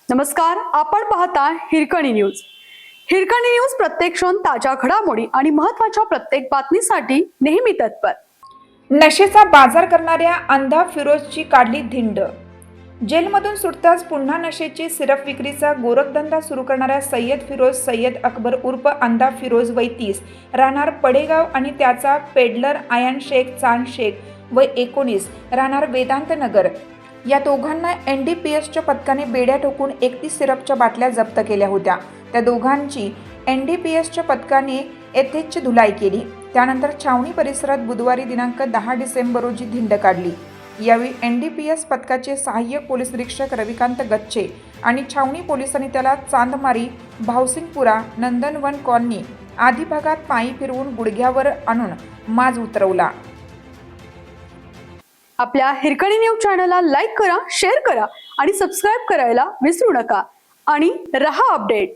नमस्कार, आपण पाहता हिरकणी न्यूज. हिरकणी न्यूज प्रत्येक क्षण ताज्या घडामोडी आणि महत्त्वाच्या प्रत्येक बातमीसाठी नेहमी तत्पर. नशेचा बाजार करणाऱ्या अंधा फिरोजची काढली धिंड. जेलमधून सुटताच पुन्हा नशेची सिरप विक्रीचा गोरखधंदा सुरू करणाऱ्या सय्यद फिरोज सय्यद अकबर उर्फ अंधा फिरोज वय 30 राहणार पडेगाव आणि त्याचा पेडलर आयन शेख चांद शेख वय 19 राहणार वेदांत नगर या दोघांना NDPSच्या पथकाने बेड्या ठोकून 31 सिरपच्या बाटल्या जप्त केल्या होत्या. त्या दोघांची NDPSच्या पथकाने यथेच्छ धुलाई केली. त्यानंतर छावणी परिसरात बुधवारी दिनांक 10 डिसेंबर रोजी धिंड काढली. यावेळी NDPS पथकाचे सहाय्यक पोलीस निरीक्षक रविकांत गच्छे आणि छावणी पोलिसांनी त्याला चांदमारी, भावसिंगपुरा, नंदनवन कॉलनी आदी भागात पायी फिरवून गुडघ्यावर आणून माज उतरवला. आपल्या हिरकणी न्यूज चॅनलला लाईक करा, शेअर करा आणि सबस्क्राईब करायला विसरू नका आणि रहा अपडेट.